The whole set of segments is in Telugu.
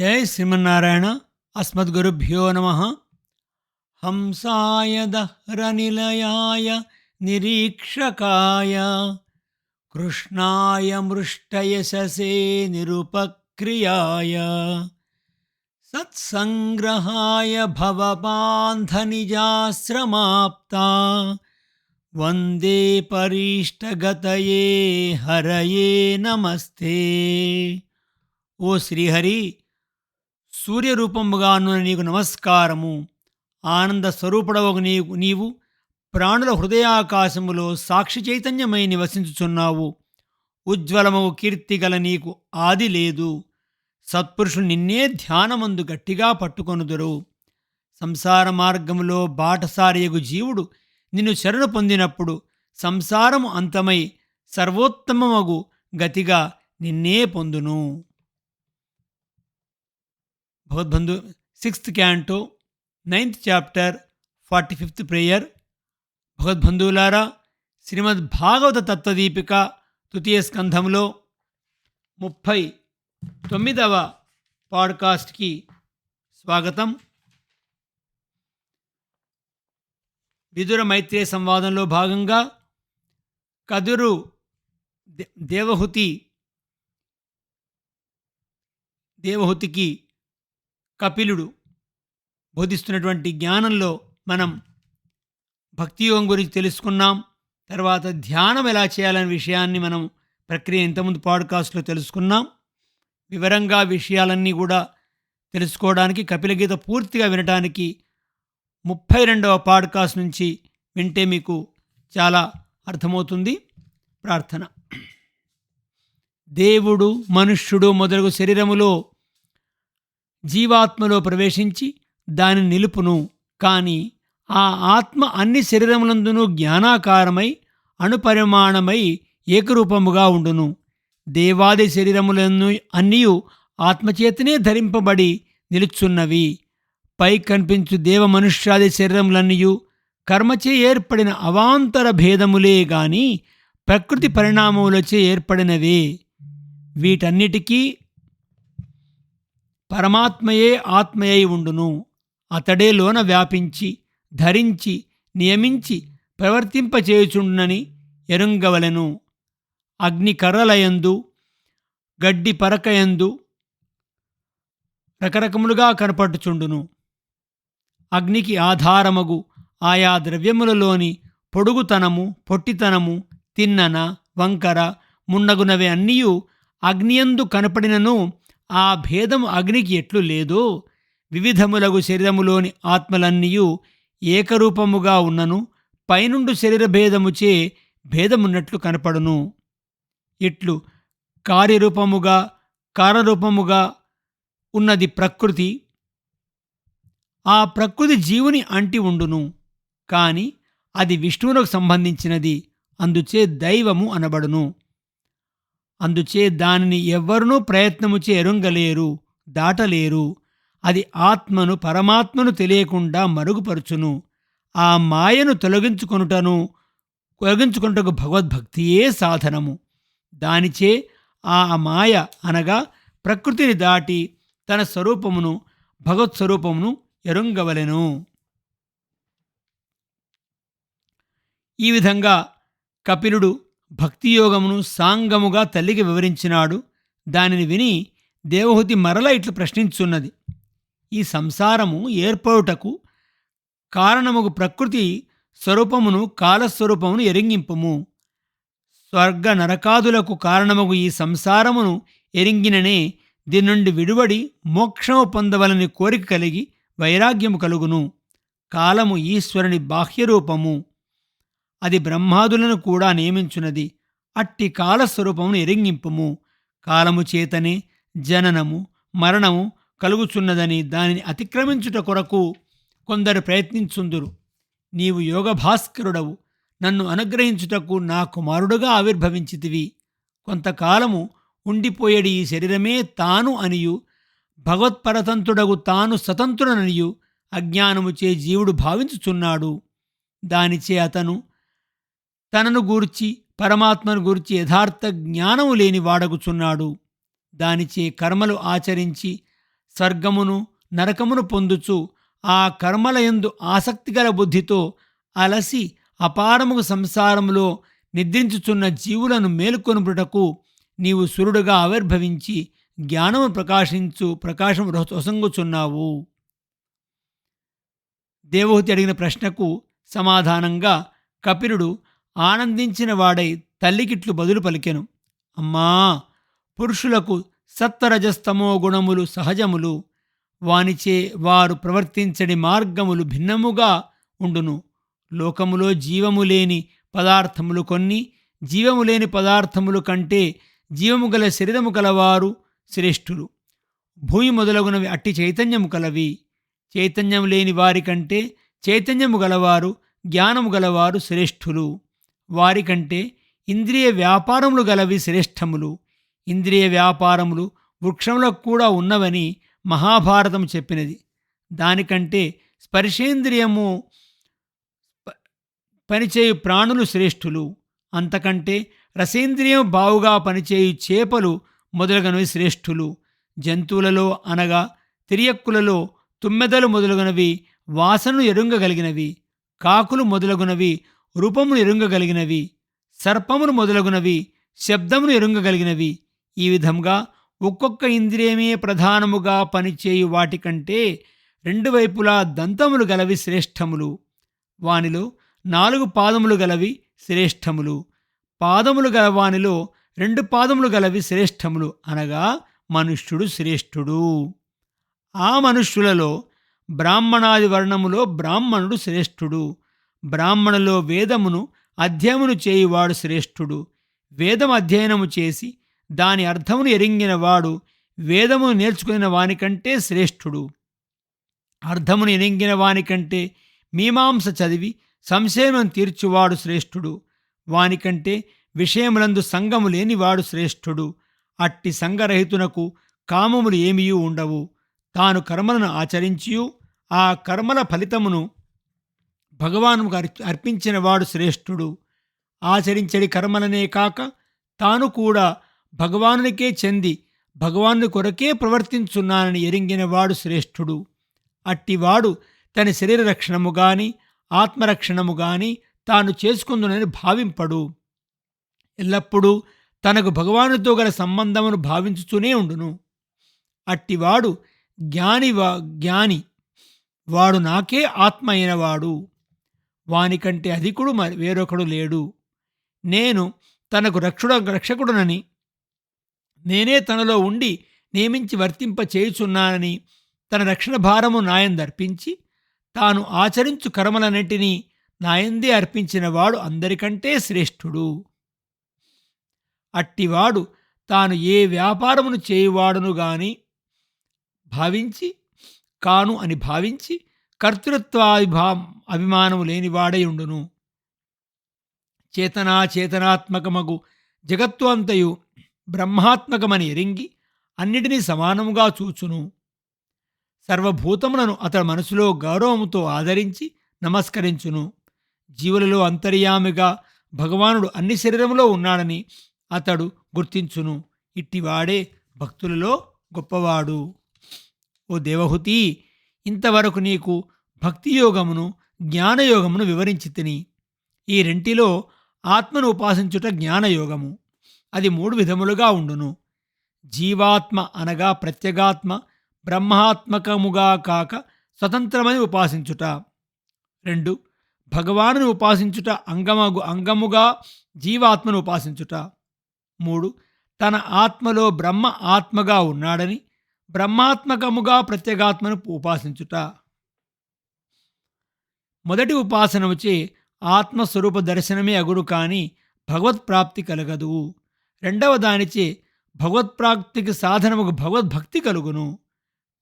జై శ్రీమన్నారాయణ. అస్మద్గురుభ్యో నమ. హంసాయ దహ్రనిలయాయ నిరీక్షకాయ కృష్ణాయ మృష్టయశసే నిరుపక్రియాయ సత్సంగ్రహాయ భవపాంధనిజాశ్రమాప్తా వందే పరీష్టగతయే హరయే నమస్తే. ఓ శ్రీహరి, సూర్యరూపముగాను నీకు నమస్కారము. ఆనంద స్వరూపుడవగు నీవు ప్రాణుల హృదయాకాశములో సాక్షి చైతన్యమై నివసించుచున్నావు. ఉజ్వలమవు కీర్తిగల నీకు ఆది లేదు. సత్పురుషులు నిన్నే ధ్యానమందు గట్టిగా పట్టుకొనుదురు. సంసార మార్గములో బాటసారియగు జీవుడు నిన్ను శరణు పొందినప్పుడు సంసారము అంతమై సర్వోత్తమమగు గతిగా నిన్నే పొందును. భగవద్బంధు 6th Canto 9th Chapter 45th Prayer. భగవద్బంధువులారా, శ్రీమద్ భాగవత తత్వదీపిక తృతీయ స్కంధంలో 39వ పాడ్కాస్ట్కి స్వాగతం. విదుర మైత్రేయ సంవాదంలో భాగంగా కదురు దేవహుతికి కపిలుడు బోధిస్తున్నటువంటి జ్ఞానంలో మనం భక్తియోగం గురించి తెలుసుకున్నాం. తర్వాత ధ్యానం ఎలా చేయాలనే విషయాన్ని మనం ప్రక్రియ ఇంతకుముందు పాడ్కాస్ట్లో తెలుసుకున్నాం. వివరంగా విషయాలన్నీ కూడా తెలుసుకోవడానికి కపిలగీత పూర్తిగా వినటానికి 32వ పాడ్కాస్ట్ నుంచి వింటే మీకు చాలా అర్థమవుతుంది. ప్రార్థన. దేవుడు, మనుష్యుడు మొదలగు శరీరములో జీవాత్మలో ప్రవేశించి దానిని నిలుపును. కానీ ఆ ఆత్మ అన్ని శరీరములందునూ జ్ఞానాకారమై అణుపరిమాణమై ఏకరూపముగా ఉండును. దేవాది శరీరములను అన్నియు ఆత్మచేతనే ధరింపబడి నిలుచున్నవి. పై కనిపించు దేవ మనుష్యాది శరీరములన్నీయు కర్మచే ఏర్పడిన అవాంతర భేదములే గాని ప్రకృతి పరిణామములచే ఏర్పడినవే. వీటన్నిటికీ పరమాత్మయే ఆత్మయై ఉండును. అతడే లోన వ్యాపించి ధరించి నియమించి ప్రవర్తింపచేయుచుండునని ఎరుంగవలెను. అగ్ని కర్రలయందు గడ్డి పరకయందు రకరకములుగా కనపట్టుచుండును. అగ్నికి ఆధారమగు ఆయా ద్రవ్యములలోని పొడుగుతనము, పొట్టితనము, తిన్నన, వంకర మున్నగునవి అన్నీయు అగ్నియందు కనపడినను ఆ భేదము అగ్నికి ఎట్లు లేదో, వివిధములగు శరీరములోని ఆత్మలన్నీయు ఏకరూపముగా ఉన్నను పైనుండు శరీర భేదముచే భేదమున్నట్లు కనపడును. ఇట్లు కార్యరూపముగా కారరూపముగా ఉన్నది ప్రకృతి. ఆ ప్రకృతి జీవుని అంటి ఉండును. కాని అది విష్ణువునకు సంబంధించినది. అందుచే దైవము అనబడును. అందుచే దానిని ఎవ్వరునూ ప్రయత్నముచే ఎరుంగలేరు, దాటలేరు. అది ఆత్మను పరమాత్మను తెలియకుండా మరుగుపరుచును. ఆ మాయను తొలగించుకొనుటకు భగవద్భక్తియే సాధనము. దానిచే ఆ మాయ అనగా ప్రకృతిని దాటి తన స్వరూపమును భగవత్స్వరూపమును ఎరుంగవలెను. ఈ విధంగా కపిలుడు భక్తియోగమును సాంగముగా తల్లికి వివరించినాడు. దానిని విని దేవహూతి మరల ఇట్లు ప్రశ్నించున్నది. ఈ సంసారము ఏర్పడుటకు కారణముగు ప్రకృతి స్వరూపమును కాలస్వరూపమును ఎరింగింపము. స్వర్గ నరకాదులకు కారణముగు ఈ సంసారమును ఎరింగిననే దీని నుండి విడువడి మోక్షము పొందవలని కోరిక కలిగి వైరాగ్యము కలుగును. కాలము ఈశ్వరుని బాహ్యరూపము. అది బ్రహ్మాదులను కూడా నియమించున్నది. అట్టి కాలస్వరూపమును ఎరింగింపుము. కాలము చేతనే జననము మరణము కలుగుచున్నదని దానిని అతిక్రమించుట కొరకు కొందరు ప్రయత్నించుందురు. నీవు యోగభాస్కరుడవు. నన్ను అనుగ్రహించుటకు నా కుమారుడుగా ఆవిర్భవించితివి. కొంతకాలము ఉండిపోయేడి ఈ శరీరమే తాను అనియు భగవత్పరతంత్రుడగు తాను స్వతంత్రుడనియు అజ్ఞానముచే జీవుడు భావించుచున్నాడు. దానిచే అతను తనను గూర్చి పరమాత్మను గూర్చి యథార్థ జ్ఞానము లేని వాడగుచున్నాడు. దానిచే కర్మలు ఆచరించి స్వర్గమును నరకమును పొందుచు ఆ కర్మలయందు ఆసక్తిగల బుద్ధితో అలసి అపారముగు సంసారములో నిద్రించుచున్న జీవులను మేలుకొనుటకు నీవు సురుడుగా ఆవిర్భవించి జ్ఞానము ప్రకాశము రొసంగుచున్నావు. దేవహూతి అడిగిన ప్రశ్నకు సమాధానంగా కపిలుడు ఆనందించిన వాడై తల్లికిట్లు బదులు పలికెను. అమ్మా, పురుషులకు సత్వరజస్తమో గుణములు సహజములు. వానిచే వారు ప్రవర్తించడి మార్గములు భిన్నముగా ఉండును. లోకములో జీవము లేని పదార్థములు కొన్ని, జీవము లేని పదార్థముల కంటే జీవము గల శరీరము కలవారు శ్రేష్ఠులు. భూమి మొదలగునవి అట్టి చైతన్యము కలవి. చైతన్యం లేని వారికంటే చైతన్యము గలవారు, జ్ఞానము గలవారు శ్రేష్ఠులు. వారికంటే ఇంద్రియ వ్యాపారములు గలవి శ్రేష్టములు. ఇంద్రియ వ్యాపారములు వృక్షములకు కూడా ఉన్నవని మహాభారతం చెప్పినది. దానికంటే స్పర్శేంద్రియము పనిచేయు ప్రాణులు శ్రేష్ఠులు. అంతకంటే రసేంద్రియం బావుగా పనిచేయు చేపలు మొదలగునవి శ్రేష్ఠులు. జంతువులలో అనగా తిరియక్కులలో తుమ్మెదలు మొదలగునవి వాసనను ఎరుంగగలిగినవి. కాకులు మొదలగునవి రూపమును ఎరుంగగలిగినవి. సర్పములు మొదలగునవి శబ్దమును ఎరుంగగలిగినవి. ఈ విధంగా ఒక్కొక్క ఇంద్రియమే ప్రధానముగా పనిచేయు వాటికంటే రెండు వైపులా దంతములు గలవి శ్రేష్టములు. వానిలో 4 పాదములు గలవి శ్రేష్టములు. పాదములు గల వానిలో 2 పాదములు గలవి శ్రేష్టములు. అనగా మనుష్యుడు శ్రేష్ఠుడు. ఆ మనుష్యులలో బ్రాహ్మణాది వర్ణములో బ్రాహ్మణుడు శ్రేష్ఠుడు. బ్రాహ్మణులో వేదమును అధ్యయనము చేయువాడు శ్రేష్ఠుడు. వేదం అధ్యయనము చేసి దాని అర్థమును ఎరింగిన వాడు వేదమును నేర్చుకున్న వానికంటే శ్రేష్ఠుడు. అర్థమును ఎరింగిన వానికంటే మీమాంస చదివి సంశయం తీర్చువాడు శ్రేష్ఠుడు. వానికంటే విషయములందు సంగము లేనివాడు శ్రేష్ఠుడు. అట్టి సంగరహితునకు కామములు ఏమీయూ ఉండవు. తాను కర్మలను ఆచరించియు ఆ కర్మల ఫలితమును భగవానుకు అర్పించిన వాడు శ్రేష్ఠుడు. ఆచరించడి కర్మలనే కాక తాను కూడా భగవానునికే చెంది భగవాను కొరకే ప్రవర్తించున్నానని ఎరింగిన వాడు శ్రేష్ఠుడు. అట్టివాడు తన శరీర రక్షణము గాని ఆత్మరక్షణము గాని తాను చేసుకుందునని భావింపడు. ఎల్లప్పుడూ తనకు భగవానుతో గల సంబంధమును భావించుతూనే ఉండును. అట్టివాడు జ్ఞాని. వాడు నాకే ఆత్మ అయినవాడు. వానికంటే అధికుడు వేరొకడు లేడు. నేను తనకు రక్షకుడునని, నేనే తనలో ఉండి నియమించి వర్తింప చేయుచున్నానని తన రక్షణ భారము నాయందర్పించి తాను ఆచరించు కర్మలన్నింటినీ నాయందే అర్పించినవాడు అందరికంటే శ్రేష్ఠుడు. అట్టివాడు తాను ఏ వ్యాపారమును చేయువాడును గాని భావించి కాను అని భావించి అభిమానము లేనివాడై ఉండును. చేతనాత్మకమగు జగత్తు అంతయు బ్రహ్మాత్మకమని ఎరింగి అన్నిటినీ సమానముగా చూచును. సర్వభూతములను అతడు మనసులో గౌరవముతో ఆదరించి నమస్కరించును. జీవులలో అంతర్యామిగా భగవానుడు అన్ని శరీరములో ఉన్నాడని అతడు గుర్తించును. ఇట్టివాడే భక్తులలో గొప్పవాడు. ఓ దేవహూతి, ఇంతవరకు నీకు భక్తియోగమును జ్ఞానయోగమును వివరించి తిని. ఈ రెంటిలో ఆత్మను ఉపాసించుట జ్ఞానయోగము. అది 3 విధములుగా ఉండును. జీవాత్మ అనగా ప్రత్యేగాత్మ బ్రహ్మాత్మకముగా కాక స్వతంత్రమని ఉపాసించుట. 2 భగవానుని ఉపాసించుట అంగముగా జీవాత్మను ఉపాసించుట. 3 తన ఆత్మలో బ్రహ్మ ఆత్మగా ఉన్నాడని బ్రహ్మాత్మకముగా ప్రత్యేగాత్మను ఉపాసించుట. మొదటి ఉపాసనముచే ఆత్మస్వరూప దర్శనమే అగుడు కాని భగవత్ప్రాప్తి కలగదు. రెండవ దానిచే భగవత్ప్రాప్తికి సాధనముకు భగవద్భక్తి కలుగును.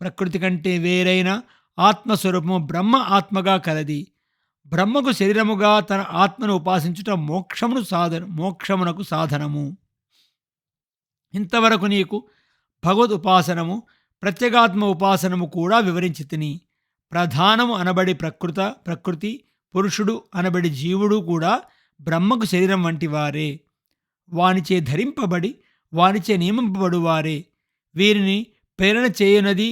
ప్రకృతి కంటే వేరైన ఆత్మస్వరూపము బ్రహ్మ ఆత్మగా కలది. బ్రహ్మకు శరీరముగా తన ఆత్మను ఉపాసించుట మోక్షమునకు సాధనము. ఇంతవరకు నీకు భగవద్ ఉపాసనము ప్రత్యేగాత్మ ఉపాసనము కూడా వివరించి తిని. ప్రధానము అనబడి ప్రకృతి, పురుషుడు అనబడి జీవుడు కూడా బ్రహ్మకు శరీరం వంటి వారే. వానిచే ధరింపబడి వానిచే నియమింపబడువారే. వీరిని ప్రేరణ చేయనది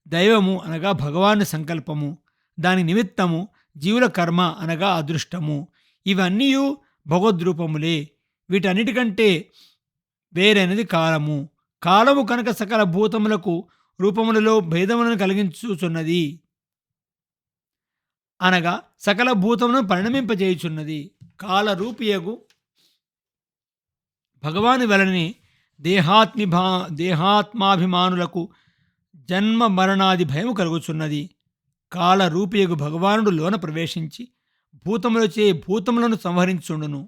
దైవము అనగా భగవాను సంకల్పము, దాని నిమిత్తము జీవుల కర్మ అనగా అదృష్టము. ఇవన్నీ భగవద్రూపములే. వీటన్నిటికంటే వేరైనది కాలము. కాలము కనుక సకల భూతములకు రూపములలో భేదములను కలిగించుచున్నది అనగా సకల భూతములను పరిణమింపజేయుచున్నది. కాలరూపియగు భగవాని వలనే దేహాత్మాభిమానులకు జన్మ మరణాది భయము కలుగుచున్నది. కాలరూపియగు భగవానుడు లోన ప్రవేశించి భూతములచే భూతములను సంహరించుండును.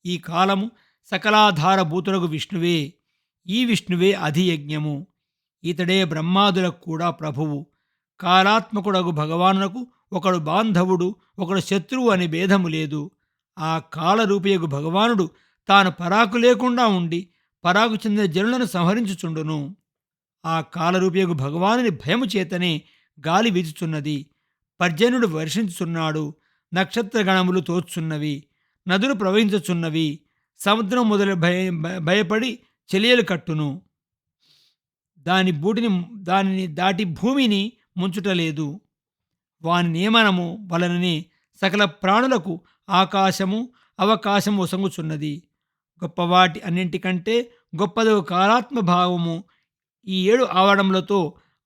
ఈ కాలము సకలాధార భూతులకు విష్ణువే. ఈ విష్ణువే అధియజ్ఞము. ఇతడే బ్రహ్మాదులకు కూడా ప్రభువు. కాలాత్మకుడగు భగవానునకు ఒకడు బాంధవుడు, ఒకడు శత్రువు అని భేదము లేదు. ఆ కాలరూపియగు భగవానుడు తాను పరాకు లేకుండా ఉండి పరాకు చెందిన జనులను సంహరించుచుండును. ఆ కాలరూపియగు భగవానుని భయము చేతనే గాలి వీచుచున్నది, పర్జన్యుడు వర్షించుచున్నాడు, నక్షత్రగణములు తోచుచున్నవి, నదులు ప్రవహించుచున్నవి, సముద్రం మొదలు భయపడి చెలియలు కట్టును. దానిని దాటి భూమిని ముంచుటలేదు. వాని నియమనము వలననే సకల ప్రాణులకు ఆకాశము అవకాశము ఒసంగుచున్నది. గొప్పవాటి అన్నింటికంటే గొప్పదో కాలాత్మ భావము ఈ 7 ఆవరణములతో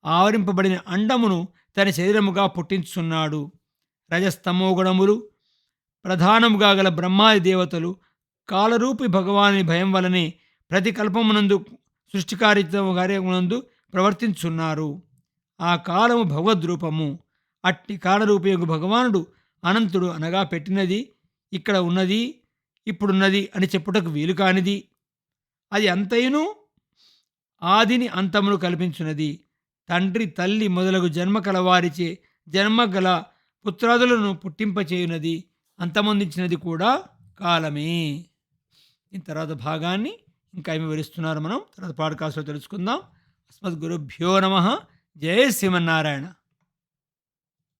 ఆవరింపబడిన అండమును తన శరీరముగా పుట్టించుచున్నాడు. రజస్తమోగుణములు ప్రధానముగా గల బ్రహ్మాది దేవతలు కాలరూపి భగవాని భయం వలనే ప్రతి కల్పమునందు సృష్టికార్యమునందు ప్రవర్తించున్నారు. ఆ కాలము భగవద్రూపము. అట్టి కాలరూపయోగు భగవానుడు అనంతుడు అనగా పెట్టినది, ఇక్కడ ఉన్నది, ఇప్పుడున్నది అని చెప్పుటకు వీలు కానిది. అది అంతయును ఆదిని అంతమును కల్పించున్నది. తండ్రి తల్లి మొదలగు జన్మ కలవారిచే జన్మగల పుత్రాదులను పుట్టింపచేయునది, అంతమొందించినది కూడా కాలమే. దీని తర్వాత భాగాన్ని ఇంకా ఏమి వివరిస్తున్నారు మనం తర్వాత పాడ్కాస్ట్లో తెలుసుకుందాం. అస్మద్గురుభ్యో నమః. జై శ్రీమన్నారాయణ.